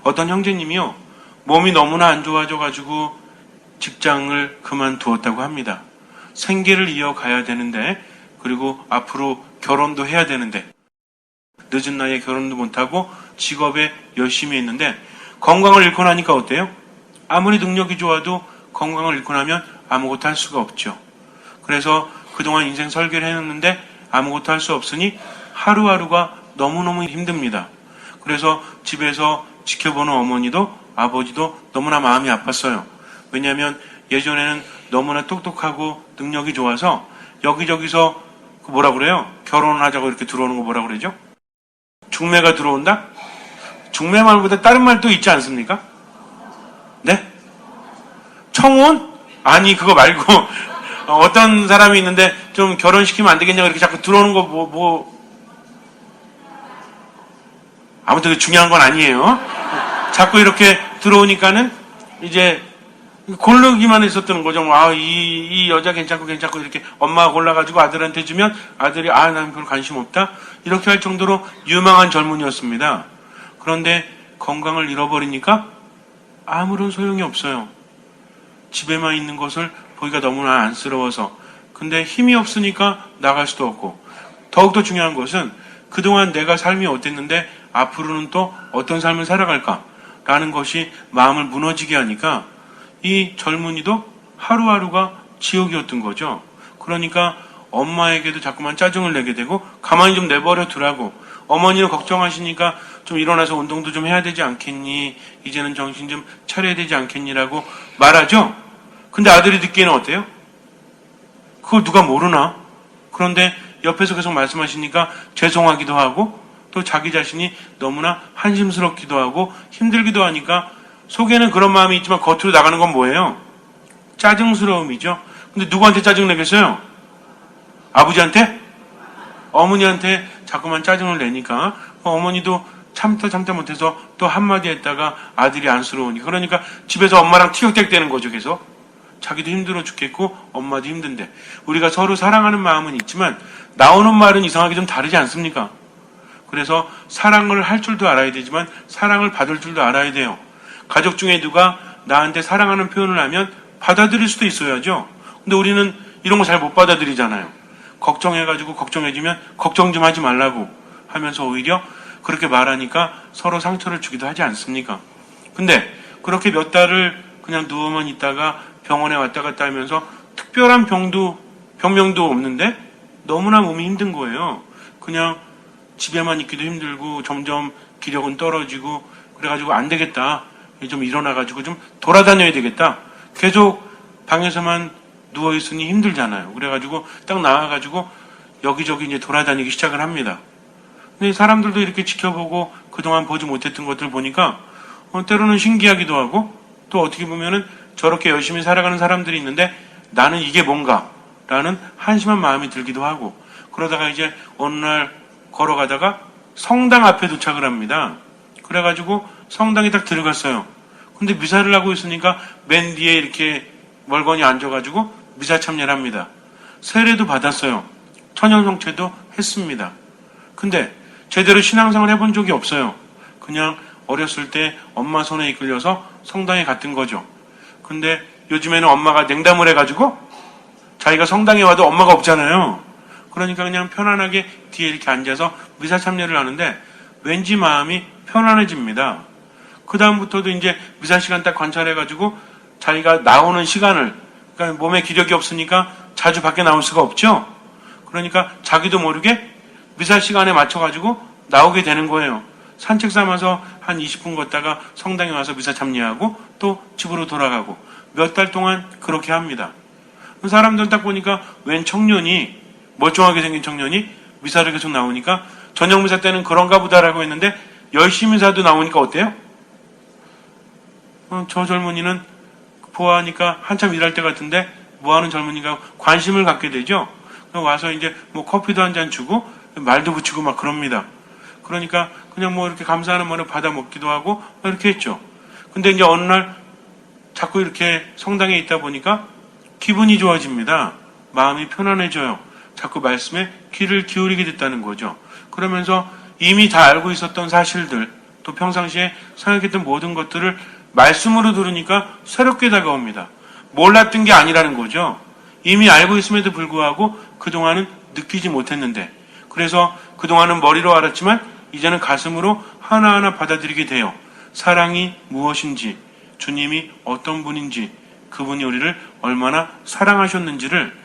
어떤 형제님이요, 몸이 너무나 안 좋아져가지고 직장을 그만두었다고 합니다. 생계를 이어가야 되는데, 그리고 앞으로 결혼도 해야 되는데, 늦은 나이에 결혼도 못하고 직업에 열심히 했는데 건강을 잃고 나니까 어때요? 아무리 능력이 좋아도 건강을 잃고 나면 아무것도 할 수가 없죠. 그래서 그동안 인생 설계를 해놨는데 아무것도 할 수 없으니 하루하루가 너무너무 힘듭니다. 그래서 집에서 지켜보는 어머니도 아버지도 너무나 마음이 아팠어요. 왜냐하면 예전에는 너무나 똑똑하고 능력이 좋아서 여기저기서 뭐라 그래요? 결혼하자고 이렇게 들어오는 거 뭐라 그러죠? 중매가 들어온다? 중매 말보다 다른 말도 있지 않습니까? 네? 청혼? 아니 그거 말고 어떤 사람이 있는데 좀 결혼시키면 안 되겠냐고 이렇게 자꾸 들어오는 거 아무튼 중요한 건 아니에요. 자꾸 이렇게 들어오니까는 이제 고르기만 했었던 거죠. 이 여자 괜찮고 이렇게 엄마가 골라가지고 아들한테 주면 아들이 난 별 관심 없다 이렇게 할 정도로 유망한 젊은이였습니다. 그런데 건강을 잃어버리니까 아무런 소용이 없어요. 집에만 있는 것을 보기가 너무나 안쓰러워서. 근데 힘이 없으니까 나갈 수도 없고, 더욱더 중요한 것은 그동안 내가 삶이 어땠는데 앞으로는 또 어떤 삶을 살아갈까라는 것이 마음을 무너지게 하니까 이 젊은이도 하루하루가 지옥이었던 거죠. 그러니까 엄마에게도 자꾸만 짜증을 내게 되고 가만히 좀 내버려 두라고, 어머니는 걱정하시니까 좀 일어나서 운동도 좀 해야 되지 않겠니, 이제는 정신 좀 차려야 되지 않겠니라고 말하죠. 근데 아들이 듣기에는 어때요? 그걸 누가 모르나? 그런데 옆에서 계속 말씀하시니까 죄송하기도 하고 또 자기 자신이 너무나 한심스럽기도 하고 힘들기도 하니까 속에는 그런 마음이 있지만 겉으로 나가는 건 뭐예요? 짜증스러움이죠. 근데 누구한테 짜증 내겠어요? 아버지한테? 어머니한테 자꾸만 짜증을 내니까 어머니도 참다 못해서 또 한마디 했다가 아들이 안쓰러우니, 그러니까 집에서 엄마랑 티격태격되는 거죠. 계속 자기도 힘들어 죽겠고 엄마도 힘든데, 우리가 서로 사랑하는 마음은 있지만 나오는 말은 이상하게 좀 다르지 않습니까? 그래서 사랑을 할 줄도 알아야 되지만 사랑을 받을 줄도 알아야 돼요. 가족 중에 누가 나한테 사랑하는 표현을 하면 받아들일 수도 있어야죠. 근데 우리는 이런 거 잘 못 받아들이잖아요. 걱정해가지고 걱정해지면 걱정 좀 하지 말라고 하면서 오히려 그렇게 말하니까 서로 상처를 주기도 하지 않습니까? 근데 그렇게 몇 달을 그냥 누워만 있다가 병원에 왔다 갔다 하면서 특별한 병명도 없는데 너무나 몸이 힘든 거예요. 그냥 집에만 있기도 힘들고 점점 기력은 떨어지고, 그래가지고 안 되겠다, 좀 일어나가지고 좀 돌아다녀야 되겠다. 계속 방에서만 누워있으니 힘들잖아요. 그래가지고 딱 나와가지고 여기저기 이제 돌아다니기 시작을 합니다. 근데 사람들도 이렇게 지켜보고 그동안 보지 못했던 것들 보니까 때로는 신기하기도 하고, 또 어떻게 보면은 저렇게 열심히 살아가는 사람들이 있는데 나는 이게 뭔가 라는 한심한 마음이 들기도 하고, 그러다가 이제 어느 날 걸어가다가 성당 앞에 도착을 합니다. 그래가지고 성당에 딱 들어갔어요. 근데 미사를 하고 있으니까 맨 뒤에 이렇게 멀거니 앉아가지고 미사 참여를 합니다. 세례도 받았어요. 천연성체도 했습니다. 근데 제대로 신앙생활 해본 적이 없어요. 그냥 어렸을 때 엄마 손에 이끌려서 성당에 갔던 거죠. 근데 요즘에는 엄마가 냉담을 해가지고 자기가 성당에 와도 엄마가 없잖아요. 그러니까 그냥 편안하게 뒤에 이렇게 앉아서 미사 참여를 하는데 왠지 마음이 편안해집니다. 그 다음부터도 이제 미사 시간 딱 관찰해가지고 자기가 나오는 시간을, 그러니까 몸에 기력이 없으니까 자주 밖에 나올 수가 없죠. 그러니까 자기도 모르게 미사 시간에 맞춰가지고 나오게 되는 거예요. 산책 삼아서 한 20분 걷다가 성당에 와서 미사 참여하고 또 집으로 돌아가고 몇 달 동안 그렇게 합니다. 사람들 딱 보니까 웬 청년이, 멀쩡하게 생긴 청년이 미사를 계속 나오니까 저녁 미사 때는 그런가 보다라고 했는데 10시 미사도 나오니까 어때요? 저 젊은이는 보아하니까 한참 일할 때 같은데 뭐하는 젊은이가 관심을 갖게 되죠. 와서 이제 뭐 커피도 한 잔 주고 말도 붙이고 막 그럽니다. 그러니까 그냥 뭐 이렇게 감사하는 말을 받아 먹기도 하고 이렇게 했죠. 근데 이제 어느 날 자꾸 이렇게 성당에 있다 보니까 기분이 좋아집니다. 마음이 편안해져요. 자꾸 말씀에 귀를 기울이게 됐다는 거죠. 그러면서 이미 다 알고 있었던 사실들, 또 평상시에 생각했던 모든 것들을 말씀으로 들으니까 새롭게 다가옵니다. 몰랐던 게 아니라는 거죠. 이미 알고 있음에도 불구하고 그동안은 느끼지 못했는데, 그래서 그동안은 머리로 알았지만 이제는 가슴으로 하나하나 받아들이게 돼요. 사랑이 무엇인지, 주님이 어떤 분인지, 그분이 우리를 얼마나 사랑하셨는지를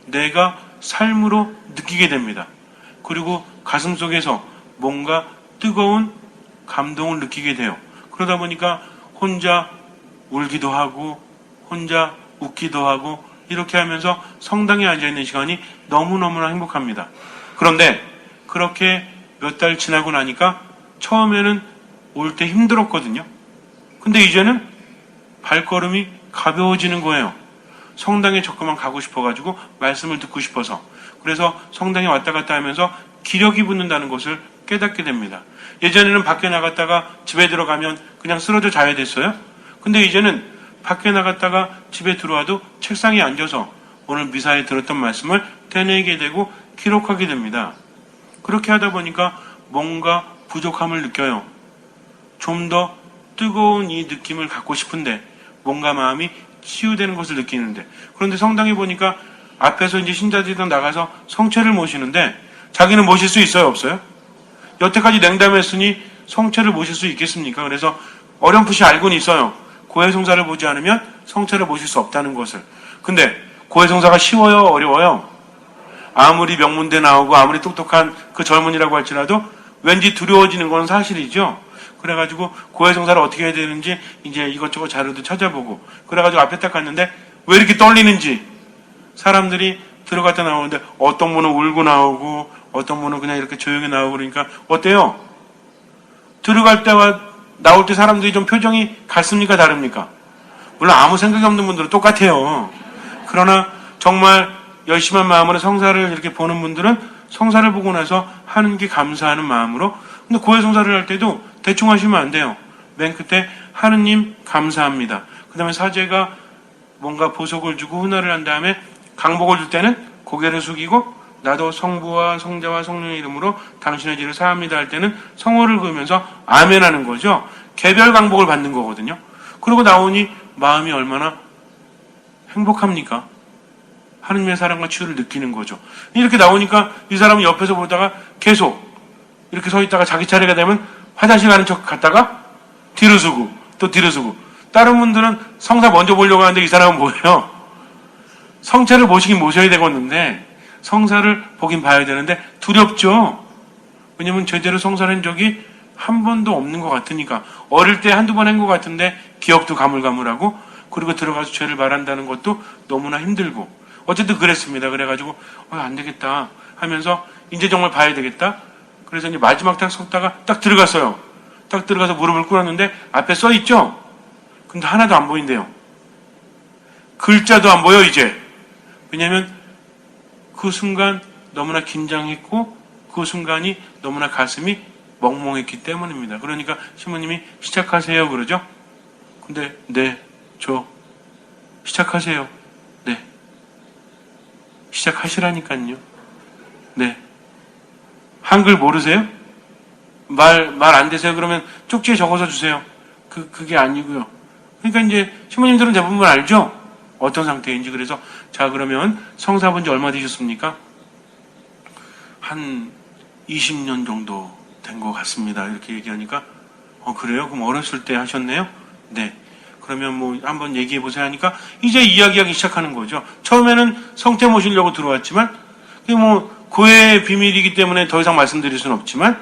내가 삶으로 느끼게 됩니다. 그리고 가슴속에서 뭔가 뜨거운 감동을 느끼게 돼요. 그러다 보니까 혼자 울기도 하고 혼자 웃기도 하고 이렇게 하면서 성당에 앉아있는 시간이 너무너무나 행복합니다. 그런데 그렇게 몇 달 지나고 나니까 처음에는 올 때 힘들었거든요. 근데 이제는 발걸음이 가벼워지는 거예요. 성당에 조금만 가고 싶어가지고 말씀을 듣고 싶어서. 그래서 성당에 왔다 갔다 하면서 기력이 붙는다는 것을 깨닫게 됩니다. 예전에는 밖에 나갔다가 집에 들어가면 그냥 쓰러져 자야 됐어요. 근데 이제는 밖에 나갔다가 집에 들어와도 책상에 앉아서 오늘 미사에 들었던 말씀을 되뇌게 되고 기록하게 됩니다. 그렇게 하다 보니까 뭔가 부족함을 느껴요. 좀 더 뜨거운 이 느낌을 갖고 싶은데 뭔가 마음이 치유되는 것을 느끼는데, 그런데 성당에 보니까 앞에서 이제 신자들이 나가서 성체를 모시는데 자기는 모실 수 있어요, 없어요? 여태까지 냉담했으니 성체를 모실 수 있겠습니까? 그래서 어렴풋이 알고는 있어요. 고해성사를 보지 않으면 성체를 모실 수 없다는 것을. 근데 고해성사가 쉬워요, 어려워요? 아무리 명문대 나오고 아무리 똑똑한 그 젊은이라고 할지라도 왠지 두려워지는 건 사실이죠. 그래가지고 고해성사를 어떻게 해야 되는지 이제 이것저것 자료도 찾아보고, 그래가지고 앞에 딱 갔는데 왜 이렇게 떨리는지, 사람들이 들어갔다 나오는데 어떤 분은 울고 나오고 어떤 분은 그냥 이렇게 조용히 나오고, 그러니까 어때요? 들어갈 때와 나올 때 사람들이 좀 표정이 같습니까, 다릅니까? 물론 아무 생각이 없는 분들은 똑같아요. 그러나 정말 열심한 마음으로 성사를 이렇게 보는 분들은 성사를 보고 나서 하는 게 감사하는 마음으로. 근데 고해성사를 할 때도 대충 하시면 안 돼요. 맨 끝에 하느님 감사합니다. 그 다음에 사제가 뭔가 보석을 주고 훈화를 한 다음에 강복을 줄 때는 고개를 숙이고 나도 성부와 성자와 성령의 이름으로 당신의 죄를 사합니다 할 때는 성호를 그으면서 아멘 하는 거죠. 개별 강복을 받는 거거든요. 그러고 나오니 마음이 얼마나 행복합니까? 하느님의 사랑과 치유를 느끼는 거죠. 이렇게 나오니까 이 사람은 옆에서 보다가 계속 이렇게 서 있다가 자기 차례가 되면 화장실 가는 척 갔다가 뒤로 서고 또 뒤로 서고. 다른 분들은 성사 먼저 보려고 하는데 이 사람은 뭐예요? 성체를 모시긴 모셔야 되겠는데 성사를 보긴 봐야 되는데 두렵죠. 왜냐면 제대로 성사를 한 적이 한 번도 없는 것 같으니까. 어릴 때 한두 번 한 것 같은데 기억도 가물가물하고, 그리고 들어가서 죄를 말한다는 것도 너무나 힘들고. 어쨌든 그랬습니다. 그래가지고 안 되겠다 하면서 이제 정말 봐야 되겠다. 그래서 이제 마지막 딱 섰다가 딱 들어갔어요. 딱 들어가서 무릎을 꿇었는데 앞에 써 있죠. 근데 하나도 안 보인대요. 글자도 안 보여 이제. 왜냐면 그 순간 너무나 긴장했고 그 순간이 너무나 가슴이 멍멍했기 때문입니다. 그러니까 신부님이 시작하세요 그러죠. 근데 네, 저 시작하세요. 네, 시작하시라니까요. 네. 한글 모르세요? 말 안 되세요? 그러면 쪽지에 적어서 주세요. 그게 아니고요. 그러니까 이제 신부님들은 대부분 알죠? 어떤 상태인지. 그래서 자, 그러면 성사 본 지 얼마 되셨습니까? 한 20년 정도 된 것 같습니다. 이렇게 얘기하니까 그래요? 그럼 어렸을 때 하셨네요? 네. 그러면 뭐 한번 얘기해 보세요 하니까 이제 이야기하기 시작하는 거죠. 처음에는 성태 모시려고 들어왔지만 그게 뭐 고해의 비밀이기 때문에 더 이상 말씀드릴 수는 없지만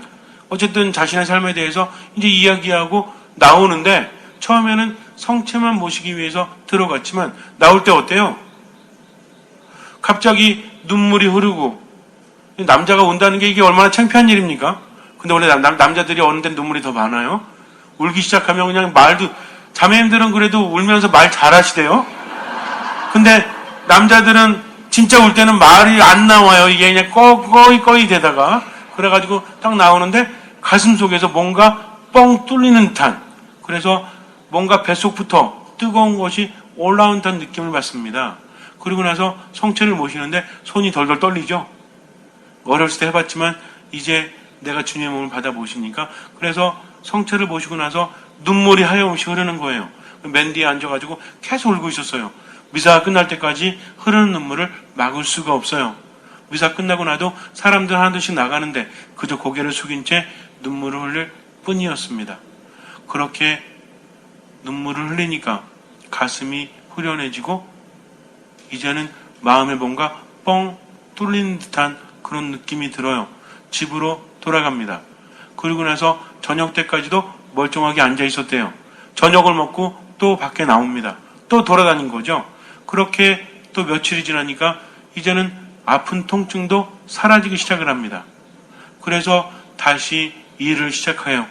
어쨌든 자신의 삶에 대해서 이제 이야기하고 나오는데, 처음에는 성체만 모시기 위해서 들어갔지만 나올 때 어때요? 갑자기 눈물이 흐르고. 남자가 운다는 게 이게 얼마나 창피한 일입니까? 근데 원래 남자들이 어느 때 눈물이 더 많아요. 울기 시작하면 그냥 말도, 자매님들은 그래도 울면서 말 잘하시대요. 근데 남자들은 진짜 울 때는 말이 안 나와요. 이게 그냥 꺼이 되다가. 그래가지고 딱 나오는데 가슴 속에서 뭔가 뻥 뚫리는 듯한, 그래서 뭔가 뱃속부터 뜨거운 것이 올라온 듯한 느낌을 받습니다. 그리고 나서 성체를 모시는데 손이 덜덜 떨리죠. 어렸을 때 해봤지만 이제 내가 주님의 몸을 받아 모시니까. 그래서 성체를 모시고 나서 눈물이 하염없이 흐르는 거예요. 맨 뒤에 앉아가지고 계속 울고 있었어요. 미사가 끝날 때까지 흐르는 눈물을 막을 수가 없어요. 미사 끝나고 나도 사람들 하나둘씩 나가는데 그저 고개를 숙인 채 눈물을 흘릴 뿐이었습니다. 그렇게 눈물을 흘리니까 가슴이 후련해지고 이제는 마음에 뭔가 뻥 뚫리는 듯한 그런 느낌이 들어요. 집으로 돌아갑니다. 그리고 나서 저녁 때까지도 멀쩡하게 앉아 있었대요. 저녁을 먹고 또 밖에 나옵니다. 또 돌아다닌 거죠. 그렇게 또 며칠이 지나니까 이제는 아픈 통증도 사라지기 시작을 합니다. 그래서 다시 일을 시작해요.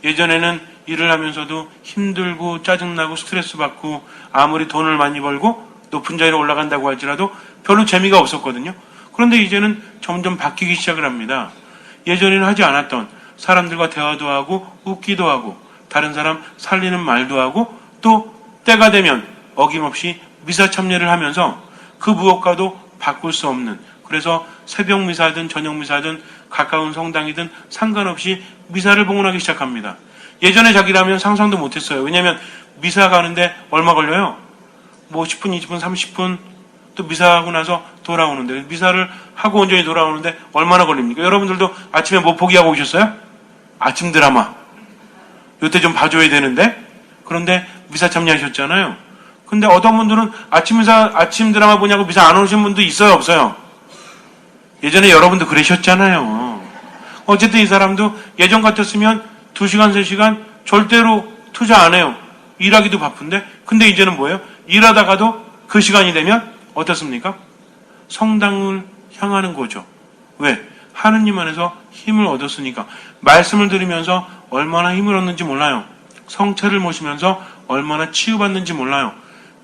예전에는 일을 하면서도 힘들고 짜증나고 스트레스 받고 아무리 돈을 많이 벌고 높은 자리로 올라간다고 할지라도 별로 재미가 없었거든요. 그런데 이제는 점점 바뀌기 시작을 합니다. 예전에는 하지 않았던 사람들과 대화도 하고 웃기도 하고 다른 사람 살리는 말도 하고 또 때가 되면 어김없이 미사 참여를 하면서 그 무엇과도 바꿀 수 없는, 그래서 새벽 미사든 저녁 미사든 가까운 성당이든 상관없이 미사를 봉헌하기 시작합니다. 예전에 자기라면 상상도 못했어요. 왜냐하면 미사 가는데 얼마 걸려요? 뭐 10분, 20분, 30분 또 미사하고 나서 돌아오는데, 미사를 하고 온전히 돌아오는데 얼마나 걸립니까? 여러분들도 아침에 뭐 포기하고 오셨어요? 아침 드라마. 요때 좀 봐줘야 되는데. 그런데 미사 참여하셨잖아요. 근데 어떤 분들은 아침 드라마 보냐고 미사 안 오신 분도 있어요, 없어요? 예전에 여러분도 그러셨잖아요. 어쨌든 이 사람도 예전 같았으면 2시간, 3시간 절대로 투자 안 해요. 일하기도 바쁜데. 근데 이제는 뭐예요? 일하다가도 그 시간이 되면 어떻습니까? 성당을 향하는 거죠. 왜? 하느님 안에서 힘을 얻었으니까. 말씀을 들으면서 얼마나 힘을 얻는지 몰라요. 성체를 모시면서 얼마나 치유받는지 몰라요.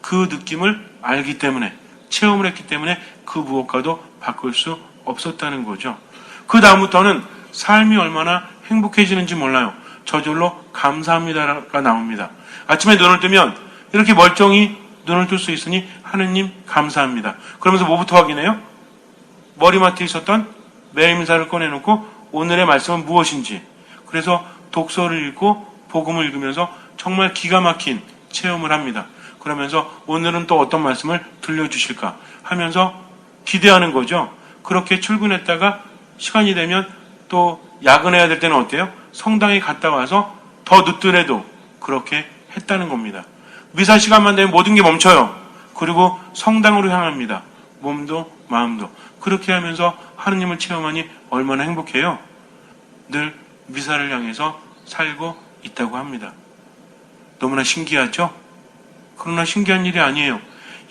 그 느낌을 알기 때문에, 체험을 했기 때문에 그 무엇과도 바꿀 수 없었다는 거죠. 그 다음부터는 삶이 얼마나 행복해지는지 몰라요. 저절로 감사합니다가 나옵니다. 아침에 눈을 뜨면 이렇게 멀쩡히 눈을 뜰 수 있으니 하느님 감사합니다. 그러면서 뭐부터 확인해요? 머리맡에 있었던 매일미사를 꺼내놓고 오늘의 말씀은 무엇인지, 그래서 독서를 읽고 복음을 읽으면서 정말 기가 막힌 체험을 합니다. 그러면서 오늘은 또 어떤 말씀을 들려주실까 하면서 기대하는 거죠. 그렇게 출근했다가 시간이 되면 또 야근해야 될 때는 어때요? 성당에 갔다 와서 더 늦더라도 그렇게 했다는 겁니다. 미사 시간만 되면 모든 게 멈춰요. 그리고 성당으로 향합니다. 몸도 마음도. 그렇게 하면서 하느님을 체험하니 얼마나 행복해요. 늘 미사를 향해서 살고 있다고 합니다. 너무나 신기하죠? 그러나 신기한 일이 아니에요.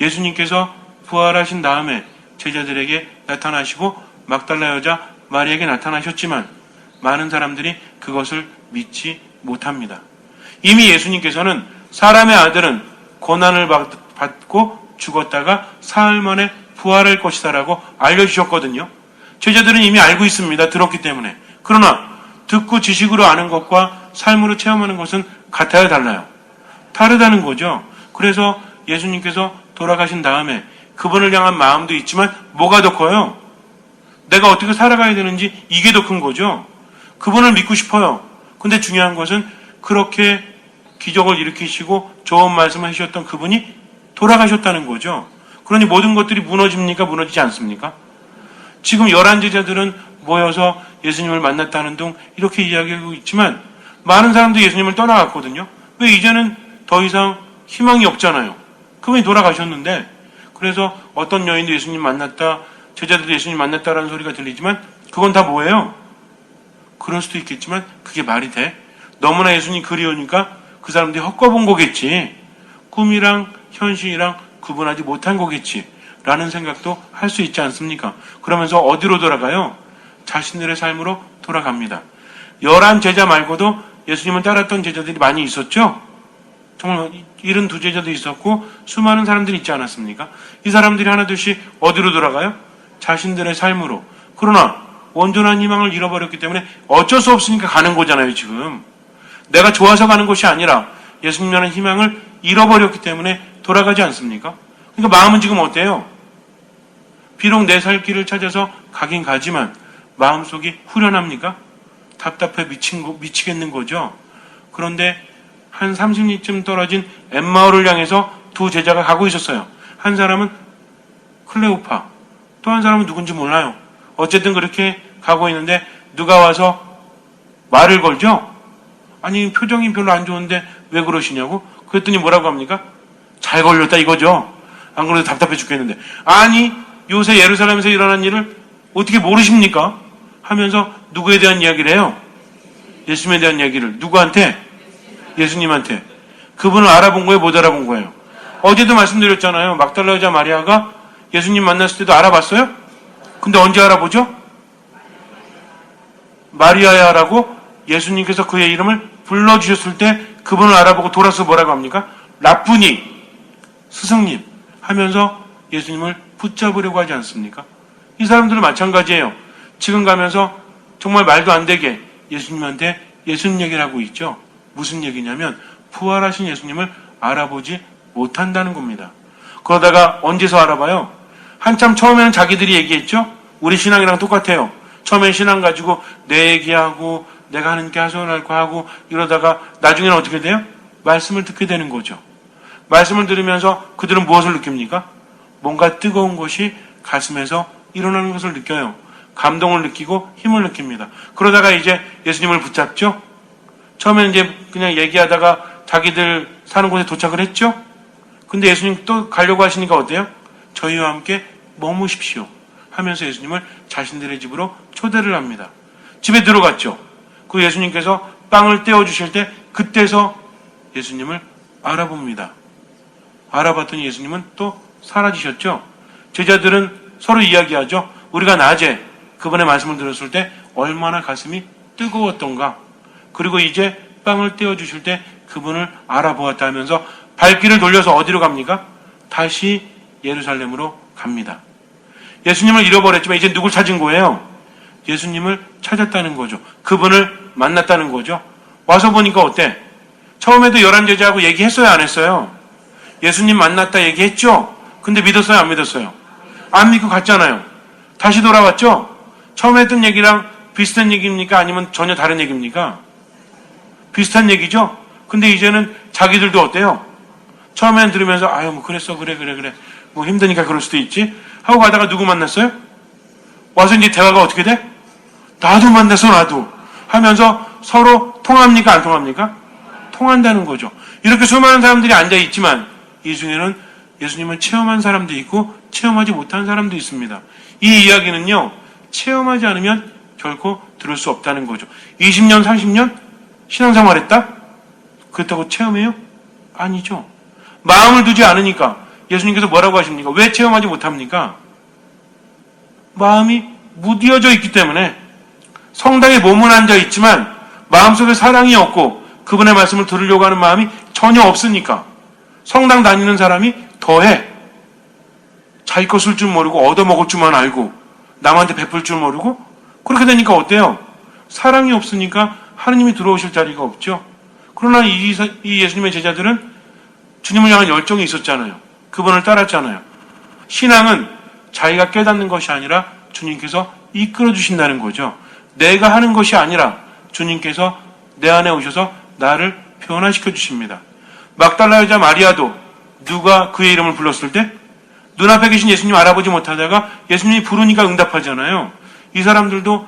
예수님께서 부활하신 다음에 제자들에게 나타나시고 막달라 여자 마리에게 나타나셨지만 많은 사람들이 그것을 믿지 못합니다. 이미 예수님께서는 사람의 아들은 고난을 받고 죽었다가 사흘 만에 부활할 것이다라고 알려주셨거든요. 제자들은 이미 알고 있습니다. 들었기 때문에. 그러나 듣고 지식으로 아는 것과 삶으로 체험하는 것은 같아야 달라요. 다르다는 거죠. 그래서 예수님께서 돌아가신 다음에 그분을 향한 마음도 있지만 뭐가 더 커요? 내가 어떻게 살아가야 되는지 이게 더 큰 거죠. 그분을 믿고 싶어요. 근데 중요한 것은 그렇게 기적을 일으키시고 좋은 말씀을 해주셨던 그분이 돌아가셨다는 거죠. 그러니 모든 것들이 무너집니까? 무너지지 않습니까? 지금 11제자들은 모여서 예수님을 만났다는 둥 이렇게 이야기하고 있지만 많은 사람들이 예수님을 떠나갔거든요. 왜? 이제는 더 이상 희망이 없잖아요. 그분이 돌아가셨는데. 그래서 어떤 여인도 예수님 만났다, 제자들도 예수님 만났다라는 소리가 들리지만 그건 다 뭐예요? 그럴 수도 있겠지만 그게 말이 돼? 너무나 예수님 그리우니까 그 사람들이 헛거본 거겠지. 꿈이랑 현실이랑 구분하지 못한 거겠지. 라는 생각도 할 수 있지 않습니까? 그러면서 어디로 돌아가요? 자신들의 삶으로 돌아갑니다. 11제자 말고도 예수님을 따랐던 제자들이 많이 있었죠? 정말 72제자도 있었고 수많은 사람들이 있지 않았습니까? 이 사람들이 하나둘씩 어디로 돌아가요? 자신들의 삶으로. 그러나 온전한 희망을 잃어버렸기 때문에 어쩔 수 없으니까 가는 거잖아요, 지금. 내가 좋아서 가는 것이 아니라 예수님이라는 희망을 잃어버렸기 때문에 돌아가지 않습니까? 그러니까 마음은 지금 어때요? 비록 내 살 길을 찾아서 가긴 가지만 마음속이 후련합니까? 답답해 미치겠는 거죠. 그런데 한 30리쯤 떨어진 엠마오를 향해서 두 제자가 가고 있었어요. 한 사람은 클레오파, 또 한 사람은 누군지 몰라요. 어쨌든 그렇게 가고 있는데 누가 와서 말을 걸죠? 아니, 표정이 별로 안 좋은데 왜 그러시냐고? 그랬더니 뭐라고 합니까? 잘 걸렸다 이거죠. 안 그래도 답답해 죽겠는데. 아니, 요새 예루살렘에서 일어난 일을 어떻게 모르십니까? 하면서 누구에 대한 이야기를 해요? 예수님에 대한 이야기를. 누구한테? 예수님한테. 그분을 알아본 거예요? 못 알아본 거예요? 어제도 말씀드렸잖아요. 막달라 여자 마리아가 예수님 만났을 때도 알아봤어요? 근데 언제 알아보죠? 마리아야라고 예수님께서 그의 이름을 불러주셨을 때 그분을 알아보고 돌아서 뭐라고 합니까? 라쁘니, 스승님 하면서 예수님을 붙잡으려고 하지 않습니까? 이 사람들은 마찬가지예요. 지금 가면서 정말 말도 안 되게 예수님한테 예수님 얘기를 하고 있죠. 무슨 얘기냐면 부활하신 예수님을 알아보지 못한다는 겁니다. 그러다가 언제서 알아봐요? 한참 처음에는 자기들이 얘기했죠. 우리 신앙이랑 똑같아요. 처음엔 신앙 가지고 내 얘기하고 내가 하나님께 하소연할 거 하고 이러다가 나중에는 어떻게 돼요? 말씀을 듣게 되는 거죠. 말씀을 들으면서 그들은 무엇을 느낍니까? 뭔가 뜨거운 것이 가슴에서 일어나는 것을 느껴요. 감동을 느끼고 힘을 느낍니다. 그러다가 이제 예수님을 붙잡죠. 처음에는 이제 그냥 얘기하다가 자기들 사는 곳에 도착을 했죠. 근데 예수님 또 가려고 하시니까 어때요? 저희와 함께 머무십시오 하면서 예수님을 자신들의 집으로 초대를 합니다. 집에 들어갔죠. 그 예수님께서 빵을 떼어주실 때 그때서 예수님을 알아봅니다. 알아봤더니 예수님은 또 사라지셨죠. 제자들은 서로 이야기하죠. 우리가 낮에 그분의 말씀을 들었을 때 얼마나 가슴이 뜨거웠던가. 그리고 이제 빵을 떼어주실 때 그분을 알아보았다 하면서 발길을 돌려서 어디로 갑니까? 다시 예루살렘으로 갑니다. 예수님을 잃어버렸지만 이제 누굴 찾은 거예요? 예수님을 찾았다는 거죠. 그분을 만났다는 거죠. 와서 보니까 어때? 처음에도 11제자하고 얘기했어요? 안 했어요? 예수님 만났다 얘기했죠? 근데 믿었어요? 안 믿었어요? 안 믿고 갔잖아요. 다시 돌아왔죠? 처음에 했던 얘기랑 비슷한 얘기입니까? 아니면 전혀 다른 얘기입니까? 비슷한 얘기죠? 근데 이제는 자기들도 어때요? 처음에는 들으면서 아유 뭐 그랬어 그래 뭐 힘드니까 그럴 수도 있지 하고 가다가 누구 만났어요? 와서 이제 대화가 어떻게 돼? 나도 만났어 나도 하면서 서로 통합니까 안 통합니까? 통한다는 거죠. 이렇게 수많은 사람들이 앉아있지만 이 중에는 예수님을 체험한 사람도 있고 체험하지 못한 사람도 있습니다. 이 이야기는요 체험하지 않으면 결코 들을 수 없다는 거죠. 20년 30년 신앙생활했다? 그렇다고 체험해요? 아니죠. 마음을 두지 않으니까 예수님께서 뭐라고 하십니까? 왜 체험하지 못합니까? 마음이 무디어져 있기 때문에 성당에 몸은 앉아 있지만 마음속에 사랑이 없고 그분의 말씀을 들으려고 하는 마음이 전혀 없으니까 성당 다니는 사람이 더해 자기 거 쓸 줄 모르고 얻어먹을 줄만 알고 남한테 베풀 줄 모르고 그렇게 되니까 어때요? 사랑이 없으니까 하느님이 들어오실 자리가 없죠. 그러나 이 예수님의 제자들은 주님을 향한 열정이 있었잖아요. 그분을 따랐잖아요. 신앙은 자기가 깨닫는 것이 아니라 주님께서 이끌어 주신다는 거죠. 내가 하는 것이 아니라 주님께서 내 안에 오셔서 나를 변화시켜 주십니다. 막달라 여자 마리아도 누가 그의 이름을 불렀을 때 눈앞에 계신 예수님 알아보지 못하다가 예수님이 부르니까 응답하잖아요. 이 사람들도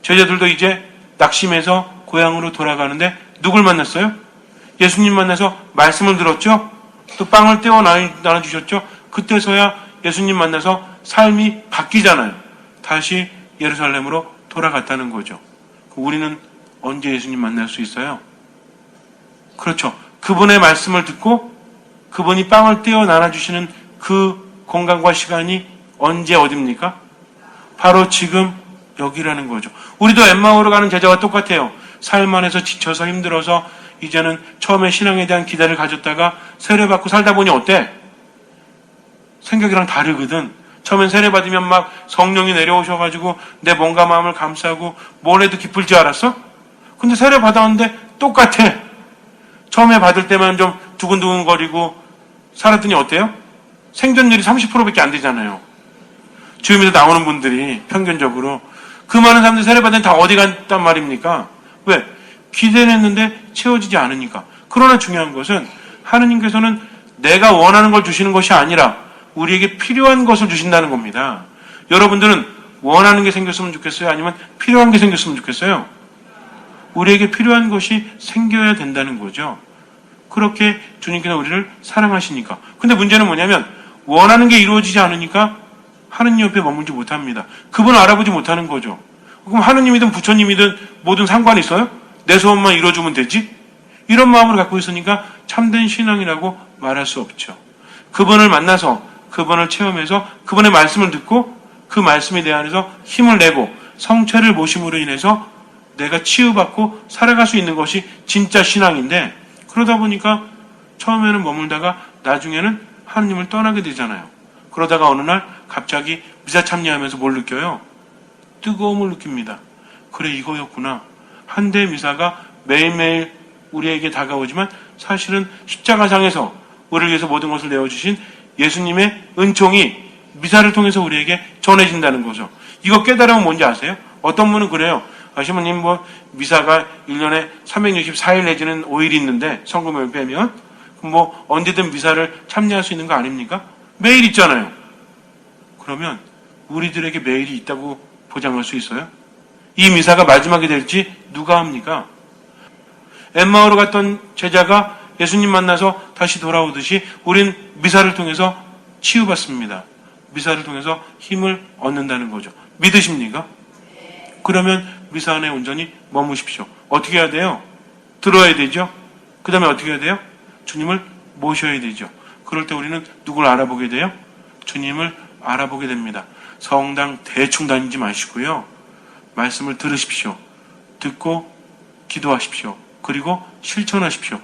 제자들도 이제 낙심해서 고향으로 돌아가는데 누굴 만났어요? 예수님 만나서 말씀을 들었죠? 또 빵을 떼어 나눠주셨죠? 그때서야 예수님 만나서 삶이 바뀌잖아요. 다시 예루살렘으로 돌아갔다는 거죠. 우리는 언제 예수님 만날 수 있어요? 그렇죠. 그분의 말씀을 듣고 그분이 빵을 떼어 나눠주시는 그 공간과 시간이 언제 어딥니까? 바로 지금 여기라는 거죠. 우리도 엠마오로 가는 제자와 똑같아요. 삶 안에서 지쳐서 힘들어서 이제는 처음에 신앙에 대한 기대를 가졌다가 세례받고 살다 보니 어때? 생각이랑 다르거든. 처음엔 세례받으면 막 성령이 내려오셔가지고 내 몸과 마음을 감싸고 뭘 해도 기쁠 줄 알았어? 근데 세례받았는데 똑같아. 처음에 받을 때만 좀 두근두근거리고 살았더니 어때요? 생존율이 30%밖에 안 되잖아요. 주임에서 나오는 분들이 평균적으로 그 많은 사람들 세례받은 다 어디 갔단 말입니까? 왜? 기대는 했는데 채워지지 않으니까. 그러나 중요한 것은 하느님께서는 내가 원하는 걸 주시는 것이 아니라 우리에게 필요한 것을 주신다는 겁니다. 여러분들은 원하는 게 생겼으면 좋겠어요? 아니면 필요한 게 생겼으면 좋겠어요? 우리에게 필요한 것이 생겨야 된다는 거죠. 그렇게 주님께서 우리를 사랑하시니까. 근데 문제는 뭐냐면 원하는 게 이루어지지 않으니까 하느님 옆에 머물지 못합니다. 그분을 알아보지 못하는 거죠. 그럼 하느님이든 부처님이든 뭐든 상관이 있어요? 내 소원만 이루어주면 되지? 이런 마음을 갖고 있으니까 참된 신앙이라고 말할 수 없죠. 그분을 만나서 그분을 체험해서 그분의 말씀을 듣고 그 말씀에 대해서 힘을 내고 성체를 모심으로 인해서 내가 치유받고 살아갈 수 있는 것이 진짜 신앙인데, 그러다 보니까 처음에는 머물다가 나중에는 하느님을 떠나게 되잖아요. 그러다가 어느 날 갑자기 미사 참여하면서 뭘 느껴요? 뜨거움을 느낍니다. 그래, 이거였구나. 한 대 미사가 매일매일 우리에게 다가오지만 사실은 십자가상에서 우리를 위해서 모든 것을 내어주신 예수님의 은총이 미사를 통해서 우리에게 전해진다는 거죠. 이거 깨달으면 뭔지 아세요? 어떤 분은 그래요. 시모님, 미사가 1년에 364일 내지는 5일 있는데, 성금을 빼면, 언제든 미사를 참여할 수 있는 거 아닙니까? 매일 있잖아요. 그러면 우리들에게 매일이 있다고 보장할 수 있어요? 이 미사가 마지막이 될지 누가 합니까? 엠마오로 갔던 제자가 예수님 만나서 다시 돌아오듯이 우린 미사를 통해서 치유받습니다. 미사를 통해서 힘을 얻는다는 거죠. 믿으십니까? 그러면 미사 안에 온전히 머무십시오. 어떻게 해야 돼요? 들어야 되죠. 그 다음에 어떻게 해야 돼요? 주님을 모셔야 되죠. 그럴 때 우리는 누굴 알아보게 돼요? 주님을 알아보게 됩니다. 성당 대충 다니지 마시고요. 말씀을 들으십시오. 듣고 기도하십시오. 그리고 실천하십시오.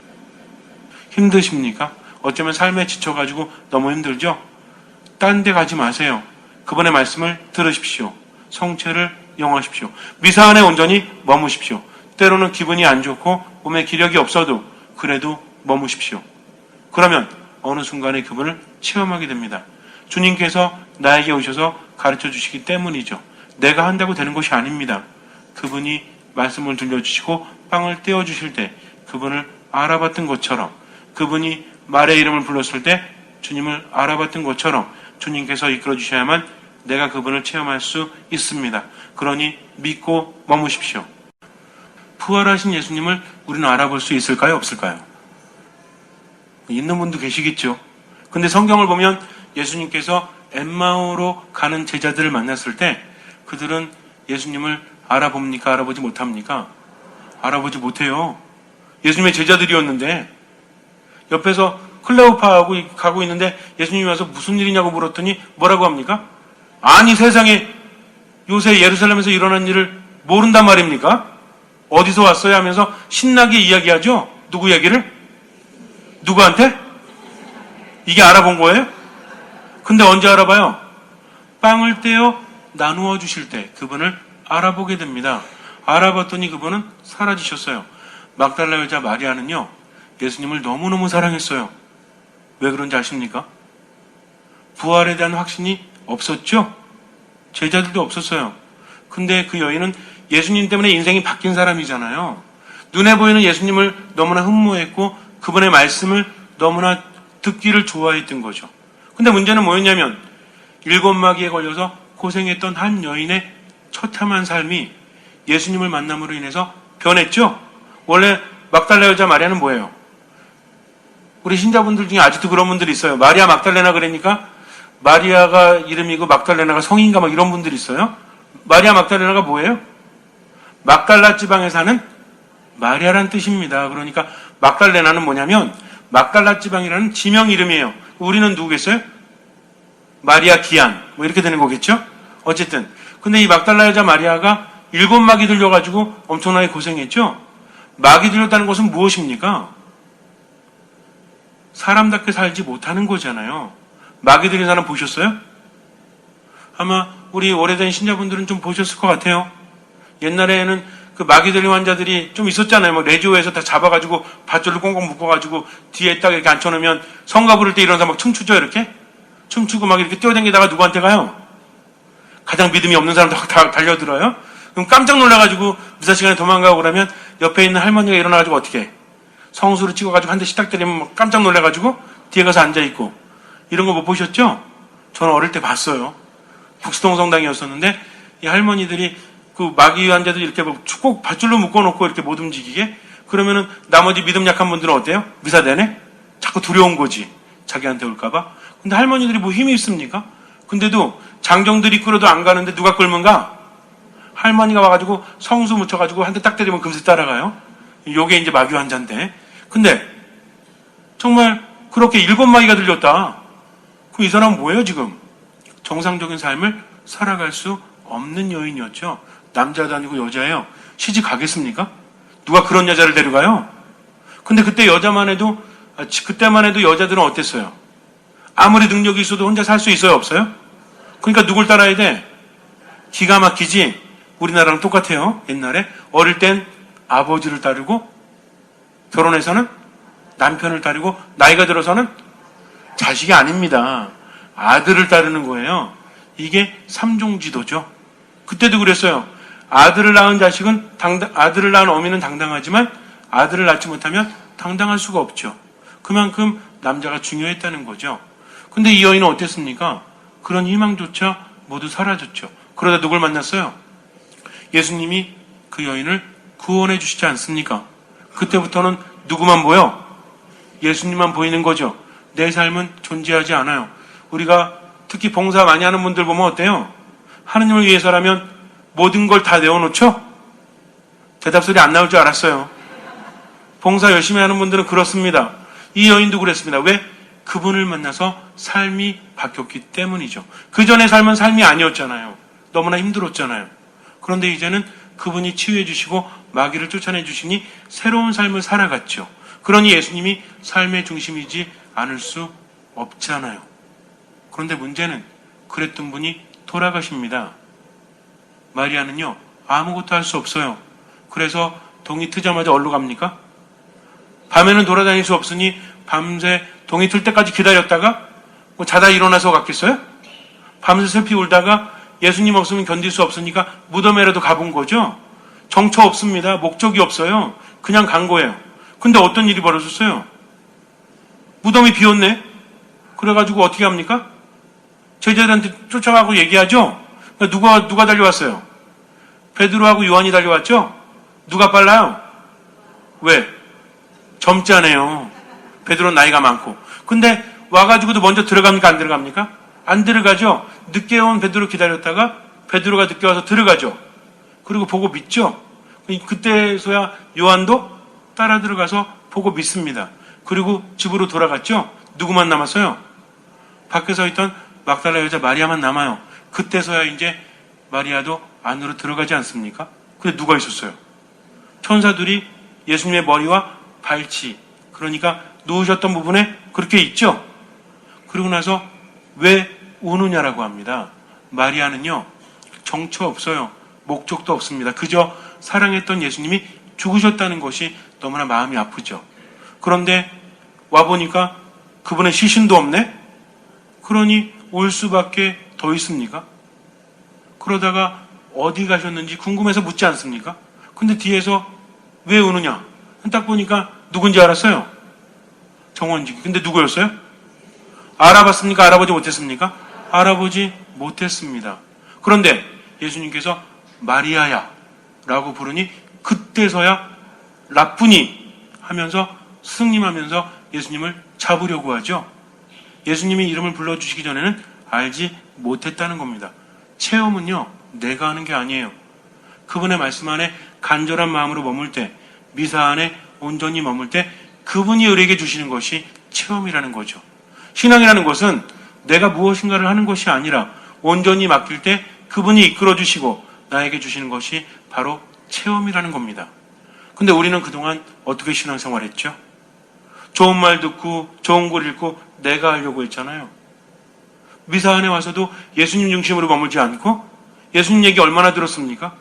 힘드십니까? 어쩌면 삶에 지쳐가지고 너무 힘들죠? 딴 데 가지 마세요. 그분의 말씀을 들으십시오. 성체를 영하십시오. 미사 안에 온전히 머무십시오. 때로는 기분이 안 좋고 몸에 기력이 없어도 그래도 머무십시오. 그러면 어느 순간에 그분을 체험하게 됩니다. 주님께서 나에게 오셔서 가르쳐 주시기 때문이죠. 내가 한다고 되는 것이 아닙니다. 그분이 말씀을 들려주시고 빵을 떼어주실 때 그분을 알아봤던 것처럼, 그분이 말의 이름을 불렀을 때 주님을 알아봤던 것처럼 주님께서 이끌어 주셔야만 내가 그분을 체험할 수 있습니다. 그러니 믿고 머무십시오. 부활하신 예수님을 우리는 알아볼 수 있을까요? 없을까요? 있는 분도 계시겠죠. 근데 성경을 보면 예수님께서 엠마오로 가는 제자들을 만났을 때 그들은 예수님을 알아봅니까? 알아보지 못합니까? 알아보지 못해요. 예수님의 제자들이었는데 옆에서 클레오파하고 가고 있는데 예수님이 와서 무슨 일이냐고 물었더니 뭐라고 합니까? 아니, 세상에 요새 예루살렘에서 일어난 일을 모른단 말입니까? 어디서 왔어요? 하면서 신나게 이야기하죠? 누구 얘기를? 누구한테? 이게 알아본 거예요? 근데 언제 알아봐요? 빵을 떼어 나누어 주실 때 그분을 알아보게 됩니다. 알아봤더니 그분은 사라지셨어요. 막달라 여자 마리아는요, 예수님을 너무너무 사랑했어요. 왜 그런지 아십니까? 부활에 대한 확신이 없었죠? 제자들도 없었어요. 근데 그 여인은 예수님 때문에 인생이 바뀐 사람이잖아요. 눈에 보이는 예수님을 너무나 흠모했고 그분의 말씀을 너무나 듣기를 좋아했던 거죠. 근데 문제는 뭐였냐면 7마귀에 걸려서 고생했던 한 여인의 처참한 삶이 예수님을 만남으로 인해서 변했죠? 원래 막달라 여자 마리아는 뭐예요? 우리 신자분들 중에 아직도 그런 분들이 있어요. 마리아 막달레나 그러니까 마리아가 이름이고 막달레나가 성인가 막 이런 분들이 있어요. 마리아 막달레나가 뭐예요? 막달라 지방에 사는 마리아란 뜻입니다. 그러니까 막달레나는 뭐냐면 막달라 지방이라는 지명 이름이에요. 우리는 누구겠어요? 마리아 기안 뭐 이렇게 되는 거겠죠? 어쨌든 근데 이 막달라 여자 마리아가 7마귀 들려가지고 엄청나게 고생했죠? 마귀 들렸다는 것은 무엇입니까? 사람답게 살지 못하는 거잖아요. 마귀 들린 사람 보셨어요? 아마 우리 오래된 신자분들은 좀 보셨을 것 같아요. 옛날에는 그 마귀 들린 환자들이 좀 있었잖아요. 막 레지오에서 다 잡아가지고 밧줄을 꽁꽁 묶어가지고 뒤에 딱 이렇게 앉혀놓으면 성가 부를 때 일어나서 막 춤추죠, 이렇게? 춤추고 막 이렇게 뛰어다니다가 누구한테 가요? 가장 믿음이 없는 사람도 다 달려들어요? 그럼 깜짝 놀라가지고 미사 시간에 도망가고 그러면 옆에 있는 할머니가 일어나가지고 어떻게 해? 성수로 찍어가지고 한 대 시딱 때리면 막 깜짝 놀래가지고 뒤에 가서 앉아있고 이런 거 못 보셨죠? 저는 어릴 때 봤어요. 북수동 성당이었었는데 이 할머니들이 그 마귀 환자들 이렇게 꼭 밧줄로 묶어놓고 이렇게 못 움직이게 그러면은 나머지 믿음 약한 분들은 어때요? 미사 내내? 자꾸 두려운 거지. 자기한테 올까봐. 근데 할머니들이 뭐 힘이 있습니까? 근데도 장정들이 끌어도 안 가는데 누가 끌면 가? 할머니가 와가지고 성수 묻혀가지고 한 대 딱 때리면 금세 따라가요. 요게 이제 마귀 환자인데. 근데 정말 그렇게 7마귀가 들렸다. 그럼 이 사람은 뭐예요 지금? 정상적인 삶을 살아갈 수 없는 여인이었죠. 남자도 아니고 여자예요. 시집 가겠습니까? 누가 그런 여자를 데려가요? 근데 그때만 해도 여자들은 어땠어요? 아무리 능력이 있어도 혼자 살 수 있어요? 없어요? 그러니까 누굴 따라야 돼? 기가 막히지? 우리나라랑 똑같아요. 옛날에 어릴 땐 아버지를 따르고 결혼해서는 남편을 따르고 나이가 들어서는 자식이 아닙니다. 아들을 따르는 거예요. 이게 삼종지도죠. 그때도 그랬어요. 아들을 낳은 어미는 당당하지만 아들을 낳지 못하면 당당할 수가 없죠. 그만큼 남자가 중요했다는 거죠. 근데 이 여인은 어땠습니까? 그런 희망조차 모두 사라졌죠. 그러다 누굴 만났어요? 예수님이 그 여인을 구원해 주시지 않습니까? 그때부터는 누구만 보여? 예수님만 보이는 거죠. 내 삶은 존재하지 않아요. 우리가 특히 봉사 많이 하는 분들 보면 어때요? 하느님을 위해서라면 모든 걸 다 내어놓죠? 대답 소리 안 나올 줄 알았어요. 봉사 열심히 하는 분들은 그렇습니다. 이 여인도 그랬습니다. 왜? 그분을 만나서 삶이 바뀌었기 때문이죠. 그 전의 삶은 삶이 아니었잖아요. 너무나 힘들었잖아요. 그런데 이제는 그분이 치유해 주시고 마귀를 쫓아내 주시니 새로운 삶을 살아갔죠. 그러니 예수님이 삶의 중심이지 않을 수 없잖아요. 그런데 문제는 그랬던 분이 돌아가십니다. 마리아는요, 아무것도 할 수 없어요. 그래서 동이 트자마자 어디로 갑니까? 밤에는 돌아다닐 수 없으니 밤새 동이 틀 때까지 기다렸다가 뭐 자다 일어나서 갔겠어요? 밤새 슬피 울다가 예수님 없으면 견딜 수 없으니까 무덤에라도 가본 거죠. 정처 없습니다. 목적이 없어요. 그냥 간 거예요. 근데 어떤 일이 벌어졌어요? 무덤이 비었네. 그래가지고 어떻게 합니까? 제자들한테 쫓아가고 얘기하죠. 누가 달려왔어요? 베드로하고 요한이 달려왔죠. 누가 빨라요? 왜? 젊잖아요. 베드로는 나이가 많고. 근데 와가지고도 먼저 들어갑니까? 안 들어갑니까? 안 들어가죠. 늦게 온 베드로 기다렸다가 베드로가 늦게 와서 들어가죠. 그리고 보고 믿죠. 그때서야 요한도 따라 들어가서 보고 믿습니다. 그리고 집으로 돌아갔죠. 누구만 남았어요? 밖에 서 있던 막달라 여자 마리아만 남아요. 그때서야 이제 마리아도 안으로 들어가지 않습니까? 근데 누가 있었어요? 천사들이 예수님의 머리와 발치, 그러니까 누우셨던 부분에 그렇게 있죠. 그리고 나서 왜 우느냐라고 합니다. 마리아는요, 정처 없어요. 목적도 없습니다. 그저 사랑했던 예수님이 죽으셨다는 것이 너무나 마음이 아프죠. 그런데 와보니까 그분의 시신도 없네? 그러니 올 수밖에 더 있습니까? 그러다가 어디 가셨는지 궁금해서 묻지 않습니까? 근데 뒤에서 왜 우느냐? 딱 보니까 누군지 알았어요. 정원직이. 근데 누구였어요? 알아봤습니까? 알아보지 못했습니까? 알아보지 못했습니다. 그런데 예수님께서 마리아야 라고 부르니 그때서야 라쁘니 하면서 스승님하면서 예수님을 잡으려고 하죠. 예수님이 이름을 불러주시기 전에는 알지 못했다는 겁니다. 체험은요, 내가 하는 게 아니에요. 그분의 말씀 안에 간절한 마음으로 머물 때, 미사 안에 온전히 머물 때 그분이 우리에게 주시는 것이 체험이라는 거죠. 신앙이라는 것은 내가 무엇인가를 하는 것이 아니라 온전히 맡길 때 그분이 이끌어 주시고 나에게 주시는 것이 바로 체험이라는 겁니다. 근데 우리는 그동안 어떻게 신앙생활 했죠? 좋은 말 듣고 좋은 글 읽고 내가 하려고 했잖아요. 미사 안에 와서도 예수님 중심으로 머물지 않고 예수님 얘기 얼마나 들었습니까?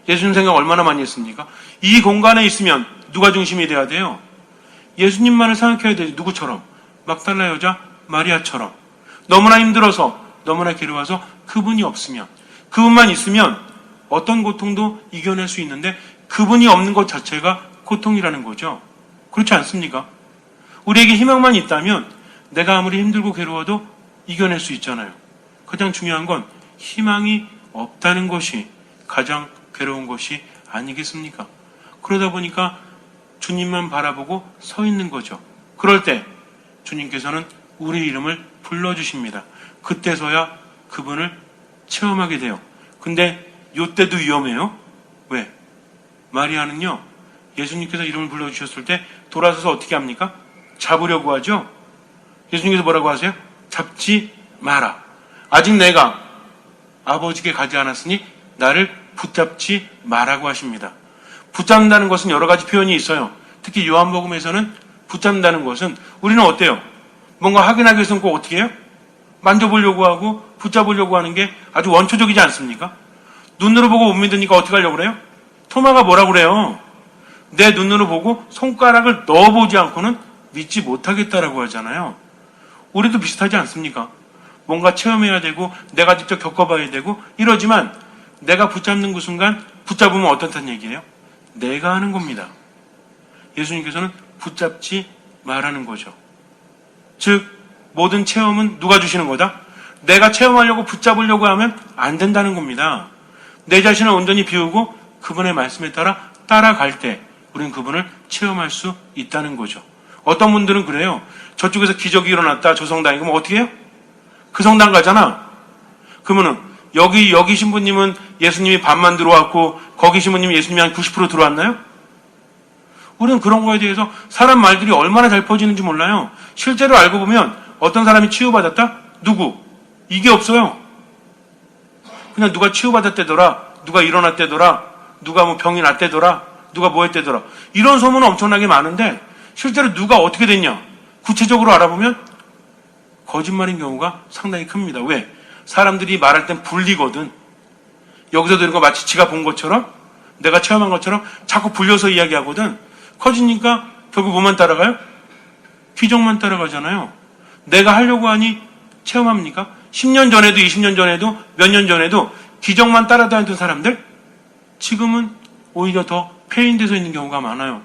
예수님 생각 얼마나 많이 했습니까? 이 공간에 있으면 누가 중심이 돼야 돼요? 예수님만을 생각해야 되지. 누구처럼? 막달라 여자 마리아처럼. 너무나 힘들어서 너무나 괴로워서 그분이 없으면, 그분만 있으면 어떤 고통도 이겨낼 수 있는데 그분이 없는 것 자체가 고통이라는 거죠. 그렇지 않습니까? 우리에게 희망만 있다면 내가 아무리 힘들고 괴로워도 이겨낼 수 있잖아요. 가장 중요한 건 희망이 없다는 것이 가장 괴로운 것이 아니겠습니까? 그러다 보니까 주님만 바라보고 서 있는 거죠. 그럴 때 주님께서는 우리 이름을 불러주십니다. 그때서야 그분을 체험하게 돼요. 근데 이때도 위험해요. 왜? 마리아는요, 예수님께서 이름을 불러주셨을 때 돌아서서 어떻게 합니까? 잡으려고 하죠. 예수님께서 뭐라고 하세요? 잡지 마라. 아직 내가 아버지께 가지 않았으니 나를 붙잡지 마라고 하십니다. 붙잡는다는 것은 여러 가지 표현이 있어요. 특히 요한복음에서는 붙잡는다는 것은 우리는 어때요? 뭔가 확인하기 위해서는 꼭 어떻게 해요? 만져보려고 하고 붙잡으려고 하는 게 아주 원초적이지 않습니까? 눈으로 보고 못 믿으니까 어떻게 하려고 그래요? 토마가 뭐라고 그래요? 내 눈으로 보고 손가락을 넣어보지 않고는 믿지 못하겠다라고 하잖아요. 우리도 비슷하지 않습니까? 뭔가 체험해야 되고 내가 직접 겪어봐야 되고 이러지만 내가 붙잡는 그 순간 붙잡으면 어떻다는 얘기예요? 내가 하는 겁니다. 예수님께서는 붙잡지 말라는 거죠. 즉 모든 체험은 누가 주시는 거다? 내가 체험하려고 붙잡으려고 하면 안 된다는 겁니다. 내 자신을 온전히 비우고 그분의 말씀에 따라 따라갈 때 우리는 그분을 체험할 수 있다는 거죠. 어떤 분들은 그래요. 저쪽에서 기적이 일어났다. 저 성당에. 그럼 어떻게 해요? 그 성당 가잖아. 그러면은 여기 신부님은 예수님이 반만 들어왔고 거기 신부님이 예수님이 한 90% 들어왔나요? 우리는 그런 거에 대해서 사람 말들이 얼마나 잘 퍼지는지 몰라요. 실제로 알고 보면 어떤 사람이 치유받았다? 누구? 이게 없어요. 그냥 누가 치유받았대더라. 누가 일어났대더라. 누가 뭐 병이 났대더라. 누가 뭐 했대더라. 이런 소문은 엄청나게 많은데 실제로 누가 어떻게 됐냐? 구체적으로 알아보면 거짓말인 경우가 상당히 큽니다. 왜? 사람들이 말할 땐 불리거든. 여기서 들은 거 마치 지가 본 것처럼 내가 체험한 것처럼 자꾸 불려서 이야기하거든. 커지니까 결국 뭐만 따라가요? 기적만 따라가잖아요. 내가 하려고 하니 체험합니까? 10년 전에도 20년 전에도 몇 년 전에도 기적만 따라다니던 사람들 지금은 오히려 더 폐인돼서 있는 경우가 많아요.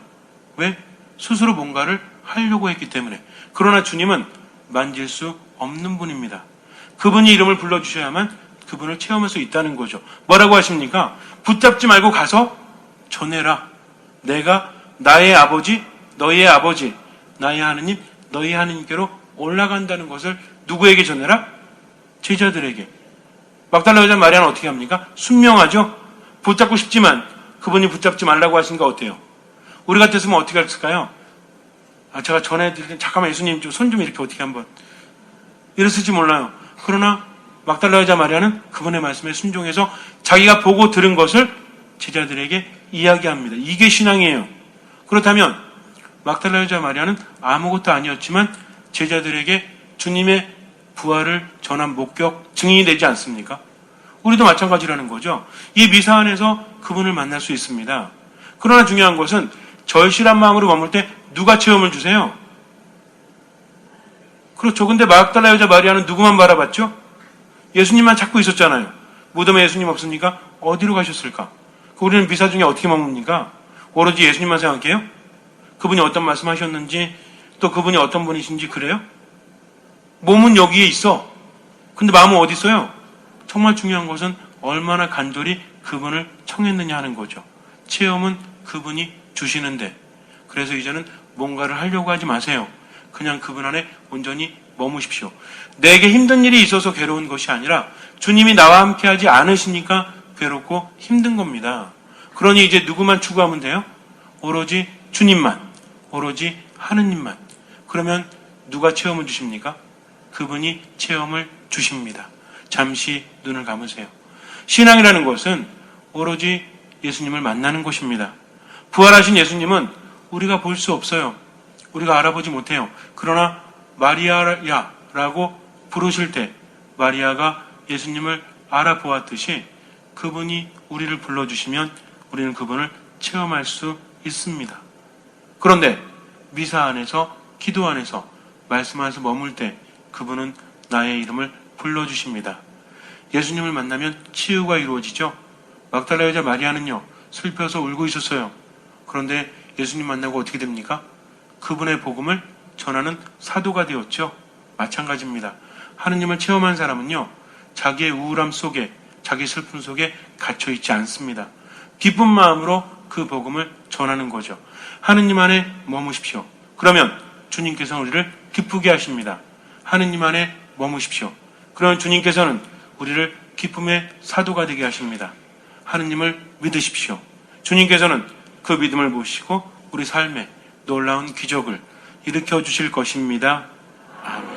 왜? 스스로 뭔가를 하려고 했기 때문에. 그러나 주님은 만질 수 없는 분입니다. 그분이 이름을 불러주셔야만 그분을 체험할 수 있다는 거죠. 뭐라고 하십니까? 붙잡지 말고 가서 전해라. 내가 나의 아버지, 너희의 아버지, 나의 하느님, 너희 하느님께로 올라간다는 것을 누구에게 전해라? 제자들에게. 막달라 여자 마리아는 어떻게 합니까? 순명하죠? 붙잡고 싶지만 그분이 붙잡지 말라고 하시니까 어때요? 우리 같았으면 어떻게 했을까요? 제가 전해드릴 잠깐만 예수님 좀 손 좀 이렇게 어떻게 한번 이랬을지 몰라요. 그러나 막달라 여자 마리아는 그분의 말씀에 순종해서 자기가 보고 들은 것을 제자들에게 이야기합니다. 이게 신앙이에요. 그렇다면 막달라 여자 마리아는 아무것도 아니었지만 제자들에게 주님의 부활을 전한 목격 증인이 되지 않습니까? 우리도 마찬가지라는 거죠. 이 미사 안에서 그분을 만날 수 있습니다. 그러나 중요한 것은 절실한 마음으로 머물 때 누가 체험을 주세요? 그렇죠. 근데 막달라 여자 마리아는 누구만 바라봤죠? 예수님만 찾고 있었잖아요. 무덤에 예수님 없으니까 어디로 가셨을까? 우리는 미사 중에 어떻게 머뭅니까? 오로지 예수님만 생각해요? 그분이 어떤 말씀하셨는지 또 그분이 어떤 분이신지 그래요? 몸은 여기에 있어. 근데 마음은 어디 있어요? 정말 중요한 것은 얼마나 간절히 그분을 청했느냐 하는 거죠. 체험은 그분이 주시는데 그래서 이제는 뭔가를 하려고 하지 마세요. 그냥 그분 안에 온전히 머무십시오. 내게 힘든 일이 있어서 괴로운 것이 아니라 주님이 나와 함께 하지 않으시니까 괴롭고 힘든 겁니다. 그러니 이제 누구만 추구하면 돼요? 오로지 주님만, 오로지 하느님만. 그러면 누가 체험을 주십니까? 그분이 체험을 주십니다. 잠시 눈을 감으세요. 신앙이라는 것은 오로지 예수님을 만나는 것입니다. 부활하신 예수님은 우리가 볼 수 없어요. 우리가 알아보지 못해요. 그러나 마리아야라고 부르실 때 마리아가 예수님을 알아보았듯이 그분이 우리를 불러주시면 우리는 그분을 체험할 수 있습니다. 그런데 미사 안에서 기도 안에서 말씀 안에서 머물 때 그분은 나의 이름을 불러주십니다. 예수님을 만나면 치유가 이루어지죠. 막달라 여자 마리아는요 슬퍼서 울고 있었어요. 그런데 예수님 만나고 어떻게 됩니까? 그분의 복음을 전하는 사도가 되었죠. 마찬가지입니다. 하느님을 체험한 사람은요, 자기의 우울함 속에, 자기 슬픔 속에 갇혀있지 않습니다. 기쁜 마음으로 그 복음을 전하는 거죠. 하느님 안에 머무십시오. 그러면 주님께서 우리를 기쁘게 하십니다. 하느님 안에 머무십시오. 그러면 주님께서는 우리를 기쁨의 사도가 되게 하십니다. 하느님을 믿으십시오. 주님께서는 그 믿음을 보시고 우리 삶에 놀라운 기적을 일으켜 주실 것입니다. 아멘.